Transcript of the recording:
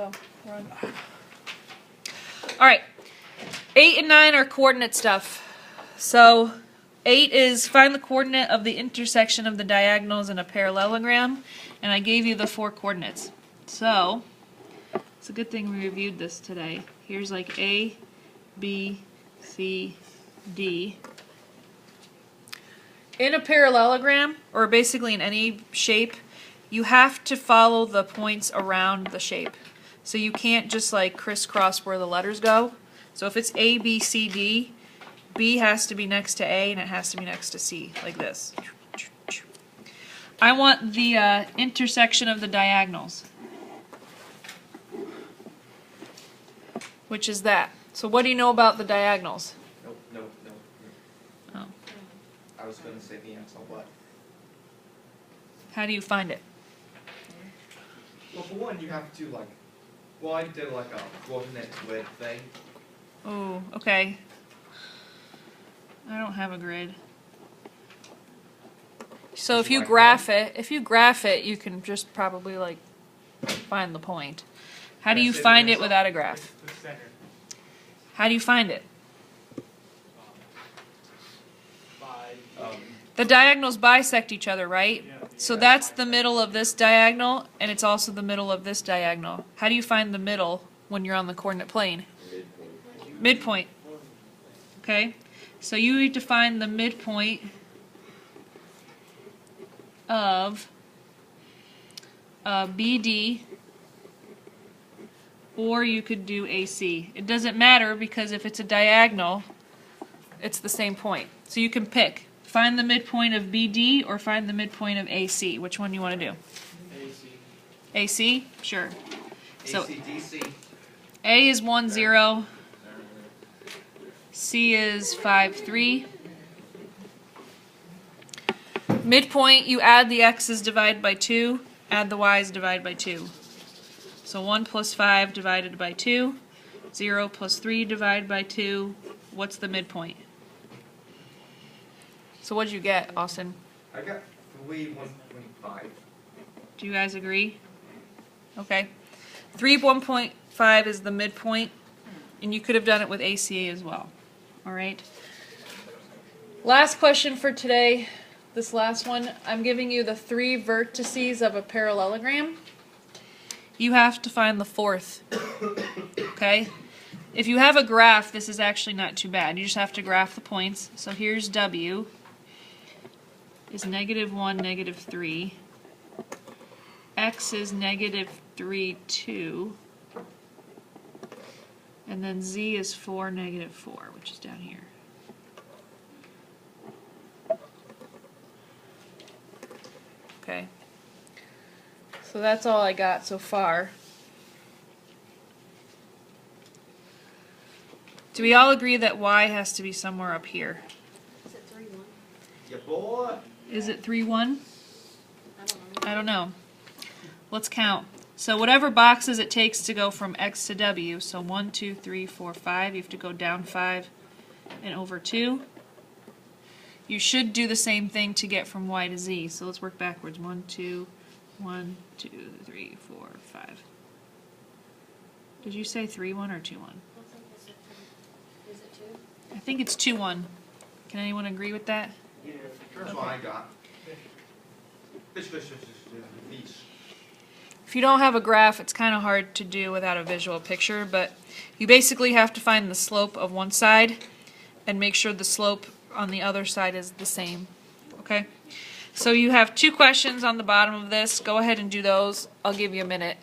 Go. Run. Alright. 8 and 9 are coordinate stuff. So 8 is find the coordinate of the intersection of the diagonals in a parallelogram, and I gave you the 4 coordinates. So it's a good thing we reviewed this today. Here's like A, B, C, D. In a parallelogram, or basically in any shape, you have to follow the points around the shape. So you can't just like crisscross where the letters go. So if it's A, B, C, D, B has to be next to A and it has to be next to C, like this. I want the intersection of the diagonals, which is that. So what do you know about the diagonals? Nope. Oh. I was going to say the answer, but... How do you find it? Well, for one, you have to, like... Well, I did, like, a coordinate grid thing. Oh, okay. I don't have a grid. So if you graph it, you can just probably, like, find the point. How do you find it without a graph? How do you find it? The diagonals bisect each other, right? So that's the middle of this diagonal, and it's also the middle of this diagonal. How do you find the middle when you're on the coordinate plane? Midpoint. Okay? So you need to find the midpoint of BD, or you could do AC. It doesn't matter because if it's a diagonal, it's the same point. So you can pick. Find the midpoint of BD or find the midpoint of AC. Which one do you want to do? AC. AC? Sure. So AC, DC. A is 1, 0. C is 5, 3. Midpoint, you add the x's, divide by 2. Add the y's, divide by 2. So 1 plus 5 divided by 2. 0 plus 3 divided by 2. What's the midpoint? So what did you get, Austin? I got 3.1.5. Do you guys agree? Okay. 3.1.5 is the midpoint, and you could have done it with ACA as well. All right. Last question for today. This last one, I'm giving you the 3 vertices of a parallelogram. You have to find the 4th. Okay? If you have a graph, this is actually not too bad. You just have to graph the points. So here's W is -1, -3. X is -3, 2. And then Z is 4, -4, which is down here. Okay. So that's all I got so far. Do we all agree that Y has to be somewhere up here? Is it 3-1? Yeah, boy. Is it 3-1? I don't know. Let's count. So whatever boxes it takes to go from X to W, so 1, 2, 3, 4, 5, you have to go down 5 and over 2. You should do the same thing to get from Y to Z. So let's work backwards. 1, 2, 1, 2, 3, 4, 5. Did you say 3-1 or 2-1? Is it 2? I think it's 2-1. Can anyone agree with that? Yeah, that's what I got. Fish. If you don't have a graph, it's kind of hard to do without a visual picture, but you basically have to find the slope of one side and make sure the slope on the other side is the same. Okay? So you have 2 questions on the bottom of this. Go ahead and do those. I'll give you a minute.